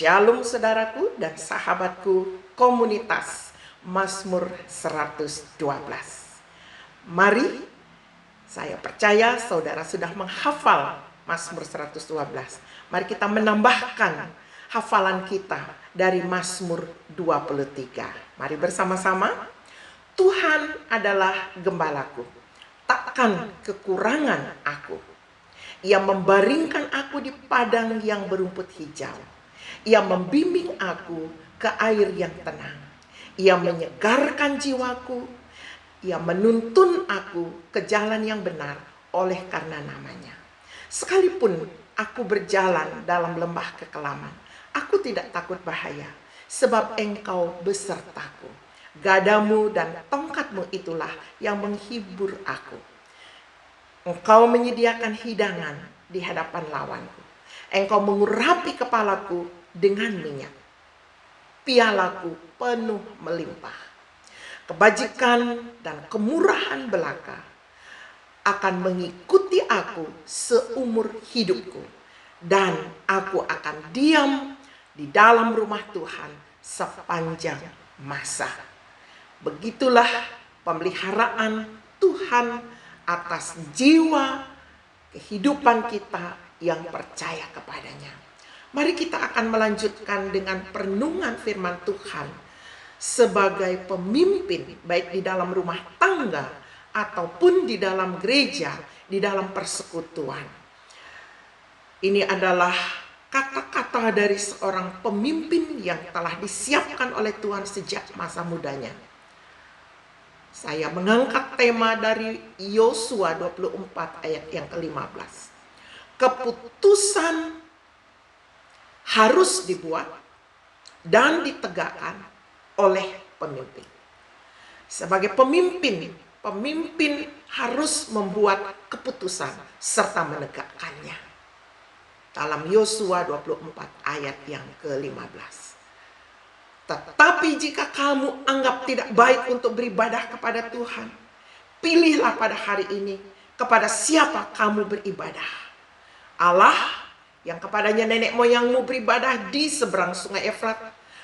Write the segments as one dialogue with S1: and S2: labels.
S1: Shalom saudaraku dan sahabatku komunitas Mazmur 112. Mari, saya percaya saudara sudah menghafal Mazmur 112. Mari kita menambahkan hafalan kita dari Mazmur 23. Mari bersama-sama. Tuhan adalah gembalaku, takkan kekurangan aku. Ia membaringkan aku di padang yang berumput hijau. Ia membimbing aku ke air yang tenang. Ia menyegarkan jiwaku. Ia menuntun aku ke jalan yang benar oleh karena namanya. Sekalipun aku berjalan dalam lembah kekelaman, aku tidak takut bahaya, sebab Engkau besertaku. Gadamu dan tongkatmu itulah yang menghibur aku. Engkau menyediakan hidangan di hadapan lawanku. Engkau mengurapi kepalaku dengan minyak. Pialaku penuh melimpah. Kebajikan dan kemurahan belaka akan mengikuti aku seumur hidupku. Dan aku akan diam di dalam rumah Tuhan sepanjang masa. Begitulah pemeliharaan Tuhan atas jiwa kehidupan kita yang percaya kepadanya. Mari kita akan melanjutkan dengan perenungan firman Tuhan sebagai pemimpin, baik di dalam rumah tangga ataupun di dalam gereja, di dalam persekutuan. Ini adalah kata-kata dari seorang pemimpin yang telah disiapkan oleh Tuhan sejak masa mudanya. Saya mengangkat tema dari Yosua 24 ayat yang ke-15. Keputusan harus dibuat dan ditegakkan oleh pemimpin. Sebagai pemimpin, pemimpin harus membuat keputusan serta menegakkannya. Dalam Yosua 24 ayat yang ke-15. Tetapi jika kamu anggap tidak baik untuk beribadah kepada Tuhan, pilihlah pada hari ini kepada siapa kamu beribadah. Allah yang kepadanya nenek moyangmu beribadah di seberang sungai Efrat,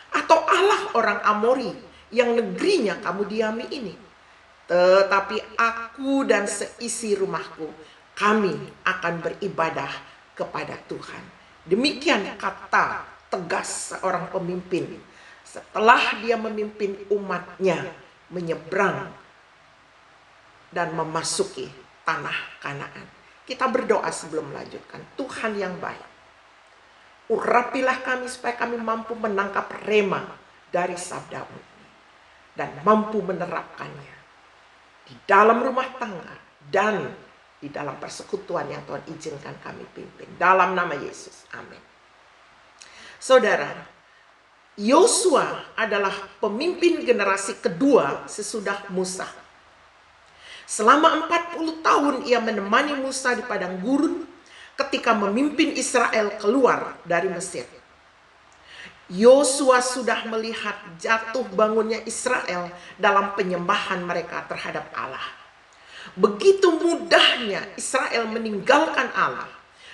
S1: atau Allah orang Amori yang negerinya kamu diami ini. Tetapi aku dan seisi rumahku, kami akan beribadah kepada Tuhan. Demikian kata tegas seorang pemimpin setelah dia memimpin umatnya menyeberang dan memasuki tanah Kanaan. Kita berdoa sebelum melanjutkan. Tuhan yang baik, urapilah kami supaya kami mampu menangkap rema dari sabda-Mu dan mampu menerapkannya di dalam rumah tangga dan di dalam persekutuan yang Tuhan izinkan kami pimpin. Dalam nama Yesus, amin. Saudara, Yosua adalah pemimpin generasi kedua sesudah Musa. Selama 40 tahun ia menemani Musa di padang gurun ketika memimpin Israel keluar dari Mesir. Yosua sudah melihat jatuh bangunnya Israel dalam penyembahan mereka terhadap Allah. Begitu mudahnya Israel meninggalkan Allah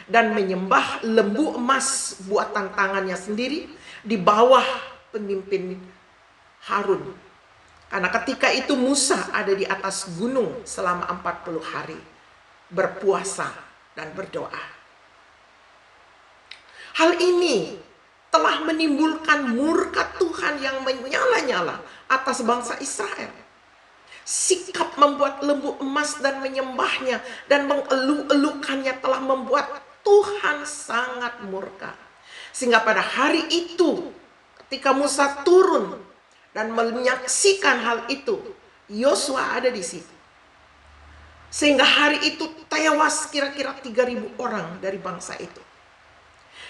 S1: dan menyembah lembu emas buatan tangannya sendiri di bawah pemimpin Harun. Karena ketika itu Musa ada di atas gunung selama 40 hari berpuasa dan berdoa. Hal ini telah menimbulkan murka Tuhan yang menyala-nyala atas bangsa Israel. Sikap membuat lembu emas dan menyembahnya dan mengeluh-elukannya telah membuat Tuhan sangat murka. Sehingga pada hari itu ketika Musa turun dan menyaksikan hal itu, Yosua ada di situ. Sehingga hari itu tewas kira-kira 3.000 orang dari bangsa itu.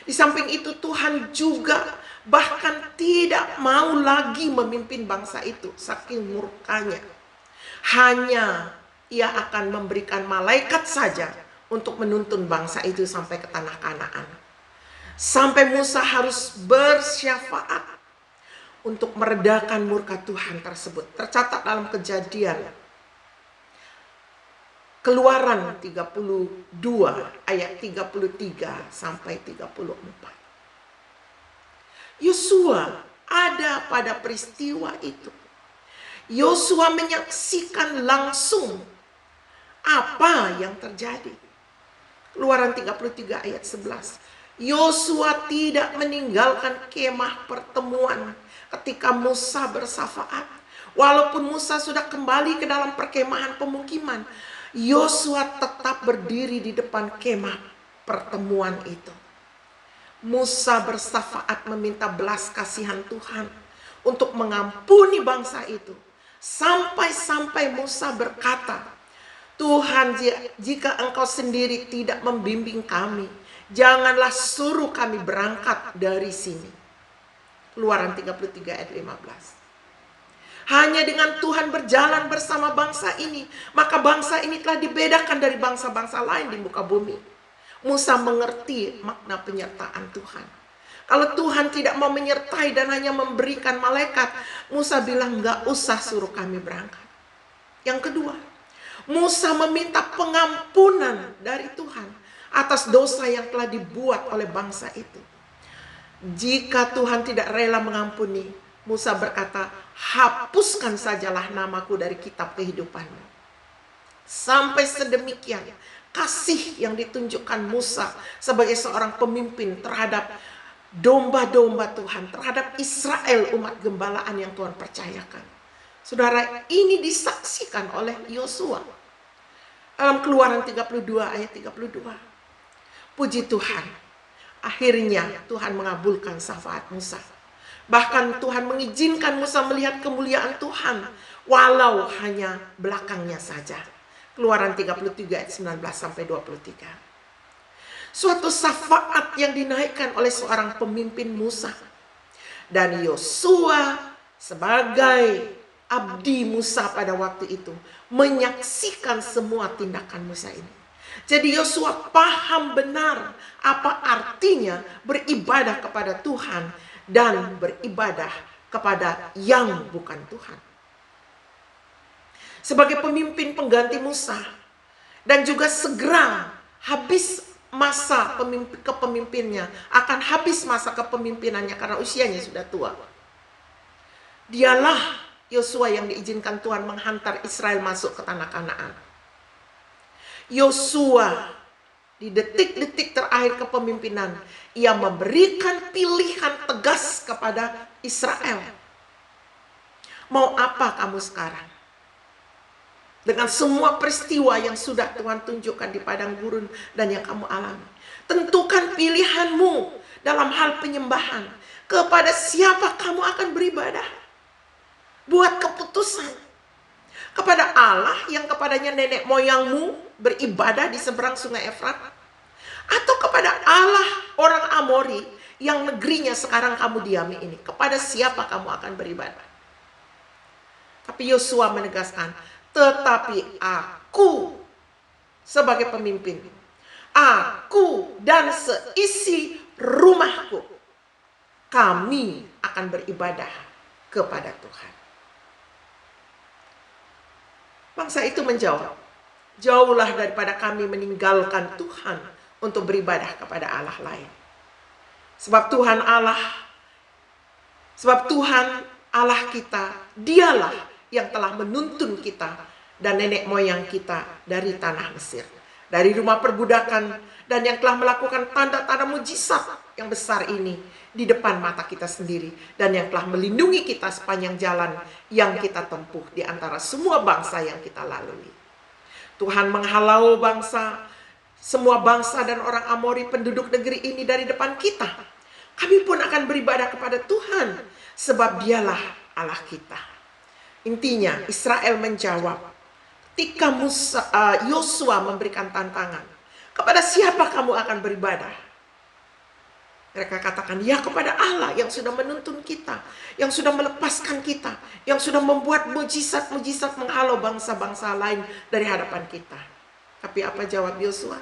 S1: Di samping itu Tuhan juga bahkan tidak mau lagi memimpin bangsa itu saking murkanya. Hanya ia akan memberikan malaikat saja untuk menuntun bangsa itu sampai ke tanah Kanaan. Sampai Musa harus bersyafaat untuk meredakan murka Tuhan tersebut. Tercatat dalam Kejadian Keluaran 32 ayat 33 sampai 34. Yosua ada pada peristiwa itu. Yosua menyaksikan langsung apa yang terjadi. Keluaran 33 ayat 11. Yosua tidak meninggalkan kemah pertemuan ketika Musa bersafaat. Walaupun Musa sudah kembali ke dalam perkemahan pemukiman, Yosua tetap berdiri di depan kemah pertemuan itu. Musa bersafaat meminta belas kasihan Tuhan untuk mengampuni bangsa itu. Sampai-sampai Musa berkata, Tuhan, jika engkau sendiri tidak membimbing kami, janganlah suruh kami berangkat dari sini. Keluaran 33 ayat 15. Hanya dengan Tuhan berjalan bersama bangsa ini, maka bangsa ini telah dibedakan dari bangsa-bangsa lain di muka bumi. Musa mengerti makna penyertaan Tuhan. Kalau Tuhan tidak mau menyertai dan hanya memberikan malaikat, Musa bilang gak usah suruh kami berangkat. Yang kedua, Musa meminta pengampunan dari Tuhan atas dosa yang telah dibuat oleh bangsa itu. Jika Tuhan tidak rela mengampuni, Musa berkata, hapuskan sajalah namaku dari kitab kehidupanmu. Sampai sedemikian kasih yang ditunjukkan Musa sebagai seorang pemimpin terhadap domba-domba Tuhan, terhadap Israel, umat gembalaan yang Tuhan percayakan. Saudara, ini disaksikan oleh Yosua dalam Keluaran 32 ayat 32. Puji Tuhan, akhirnya Tuhan mengabulkan syafaat Musa. Bahkan Tuhan mengizinkan Musa melihat kemuliaan Tuhan, walau hanya belakangnya saja. Keluaran 33 ayat 19 sampai 23. Suatu syafaat yang dinaikkan oleh seorang pemimpin Musa. Dan Yosua sebagai abdi Musa pada waktu itu menyaksikan semua tindakan Musa ini. Jadi Yosua paham benar apa artinya beribadah kepada Tuhan dan beribadah kepada yang bukan Tuhan. Sebagai pemimpin pengganti Musa dan juga segera habis masa kepemimpinannya, akan habis masa kepemimpinannya karena usianya sudah tua. Dialah Yosua yang diizinkan Tuhan menghantar Israel masuk ke tanah Kanaan. Yosua di detik-detik terakhir kepemimpinan, ia memberikan pilihan tegas kepada Israel. Mau apa kamu sekarang? Dengan semua peristiwa yang sudah Tuhan tunjukkan di padang gurun dan yang kamu alami. Tentukan pilihanmu dalam hal penyembahan. Kepada siapa kamu akan beribadah? Buat keputusan. Kepada Allah yang kepadanya nenek moyangmu beribadah di seberang sungai Efrat? Atau kepada Allah orang Amori yang negerinya sekarang kamu diami ini? Kepada siapa kamu akan beribadah? Tapi Yosua menegaskan, tetapi aku sebagai pemimpin, aku dan seisi rumahku, kami akan beribadah kepada Tuhan. Bangsa itu menjawab, jauhlah daripada kami meninggalkan Tuhan untuk beribadah kepada Allah lain. Sebab Tuhan Allah kita, dialah yang telah menuntun kita dan nenek moyang kita dari tanah Mesir, dari rumah perbudakan, dan yang telah melakukan tanda-tanda mujizat yang besar ini di depan mata kita sendiri, dan yang telah melindungi kita sepanjang jalan yang kita tempuh di antara semua bangsa yang kita lalui. Tuhan menghalau semua bangsa dan orang Amori penduduk negeri ini dari depan kita. Kami pun akan beribadah kepada Tuhan, sebab dialah Allah kita. Intinya Israel menjawab ketika Yosua memberikan tantangan, kepada siapa kamu akan beribadah? Mereka katakan, ya kepada Allah yang sudah menuntun kita, yang sudah melepaskan kita, yang sudah membuat mujizat-mujizat menghalau bangsa-bangsa lain dari hadapan kita. Tapi apa jawab Yosua?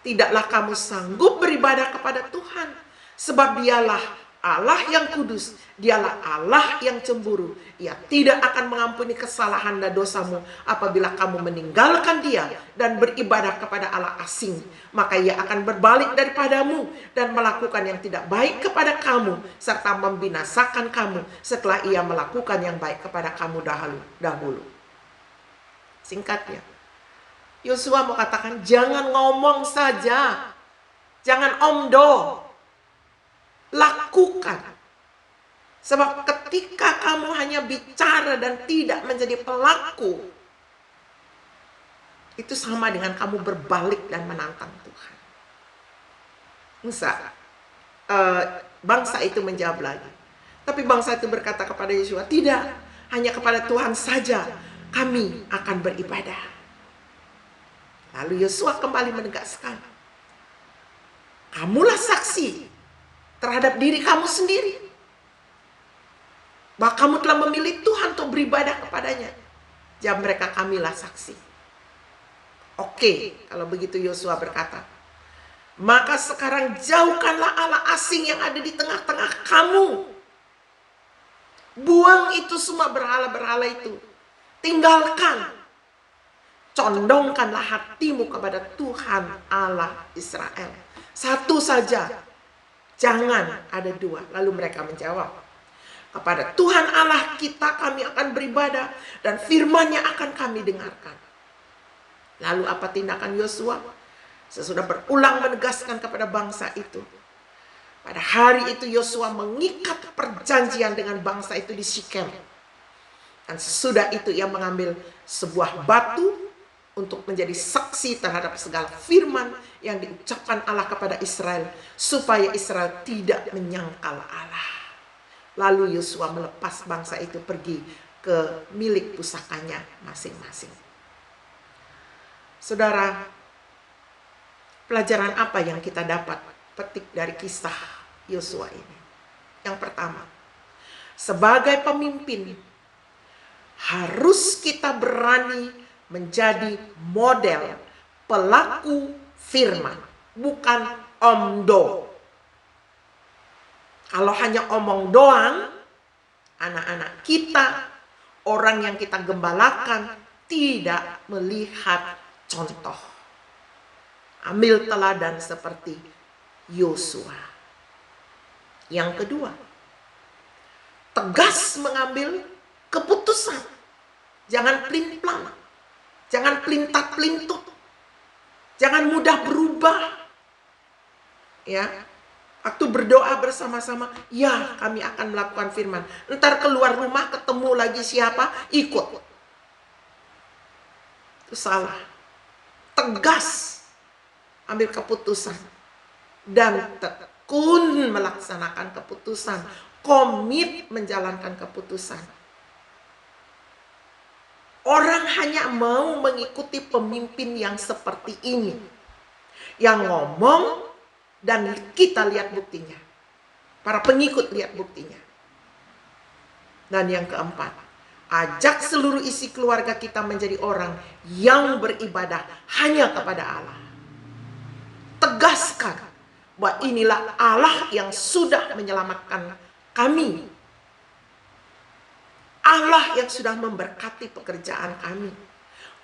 S1: Tidaklah kamu sanggup beribadah kepada Tuhan, sebab dialah Allah yang kudus, dialah Allah yang cemburu. Ia tidak akan mengampuni kesalahan dan dosamu apabila kamu meninggalkan dia dan beribadah kepada Allah asing. Maka ia akan berbalik daripadamu dan melakukan yang tidak baik kepada kamu, serta membinasakan kamu setelah ia melakukan yang baik kepada kamu dahulu. Singkatnya, Yosua mau katakan, jangan ngomong saja, jangan omdo, lakukan. Sebab ketika kamu hanya bicara dan tidak menjadi pelaku, itu sama dengan kamu berbalik dan menantang Tuhan. Musa, bangsa itu menjawab lagi. Tapi bangsa itu berkata kepada Yosua, tidak, hanya kepada Tuhan saja kami akan beribadah. Lalu Yosua kembali menegaskan, kamulah saksi terhadap diri kamu sendiri, bahwa kamu telah memilih Tuhan untuk beribadah kepadanya. Jawab mereka, kamilah saksi. Oke, kalau begitu Yosua berkata, maka sekarang jauhkanlah Allah asing yang ada di tengah-tengah kamu. Buang itu semua berhala-berhala itu. Tinggalkan. Condongkanlah hatimu kepada Tuhan Allah Israel. Satu saja. Jangan ada dua. Lalu mereka menjawab, kepada Tuhan Allah kita kami akan beribadah dan firman-Nya akan kami dengarkan. Lalu apa tindakan Yosua? Sesudah berulang menegaskan kepada bangsa itu, pada hari itu Yosua mengikat perjanjian dengan bangsa itu di Sikem. Dan sesudah itu ia mengambil sebuah batu untuk menjadi saksi terhadap segala firman yang diucapkan Allah kepada Israel, supaya Israel tidak menyangkal Allah. Lalu Yosua melepas bangsa itu pergi ke milik pusakanya masing-masing. Saudara, pelajaran apa yang kita dapat petik dari kisah Yosua ini? Yang pertama, sebagai pemimpin harus kita berani menjadi model pelaku firman, bukan omdo. Kalau hanya omong doang, anak-anak kita, orang yang kita gembalakan tidak melihat contoh. Ambil teladan seperti Yosua. Yang kedua, tegas mengambil keputusan. Jangan pelin-pelan. Jangan pelintat-pelintut. Jangan mudah berubah. Ya. Waktu berdoa bersama-sama, ya kami akan melakukan firman. Ntar keluar rumah ketemu lagi siapa, ikut. Itu salah. Tegas ambil keputusan dan tekun melaksanakan keputusan, komit menjalankan keputusan. Orang hanya mau mengikuti pemimpin yang seperti ini, yang ngomong dan kita lihat buktinya. Para pengikut lihat buktinya. Dan yang keempat, ajak seluruh isi keluarga kita menjadi orang yang beribadah hanya kepada Allah. Tegaskan bahwa inilah Allah yang sudah menyelamatkan kami. Allah yang sudah memberkati pekerjaan kami.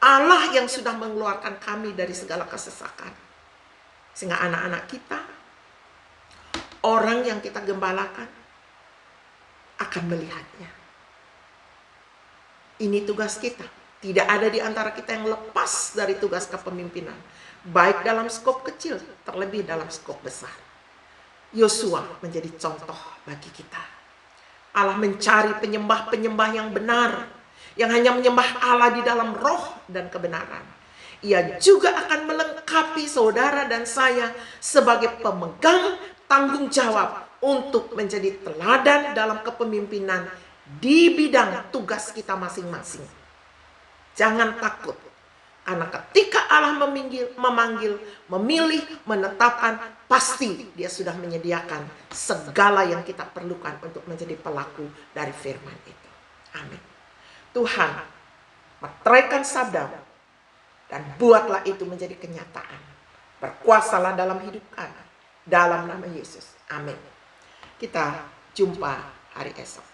S1: Allah yang sudah mengeluarkan kami dari segala kesesakan. Sehingga anak-anak kita, orang yang kita gembalakan, akan melihatnya. Ini tugas kita. Tidak ada di antara kita yang lepas dari tugas kepemimpinan. Baik dalam skop kecil, terlebih dalam skop besar. Yosua menjadi contoh bagi kita. Allah mencari penyembah-penyembah yang benar, yang hanya menyembah Allah di dalam roh dan kebenaran. Ia juga akan melengkapi saudara dan saya sebagai pemegang tanggung jawab untuk menjadi teladan dalam kepemimpinan di bidang tugas kita masing-masing. Jangan takut, karena ketika Allah memanggil, memilih, menetapkan, pasti Dia sudah menyediakan segala yang kita perlukan untuk menjadi pelaku dari firman itu. Amin. Tuhan, meteraikan sabda dan buatlah itu menjadi kenyataan. Berkuasalah dalam hidup kami. Dalam nama Yesus. Amin. Kita jumpa hari esok.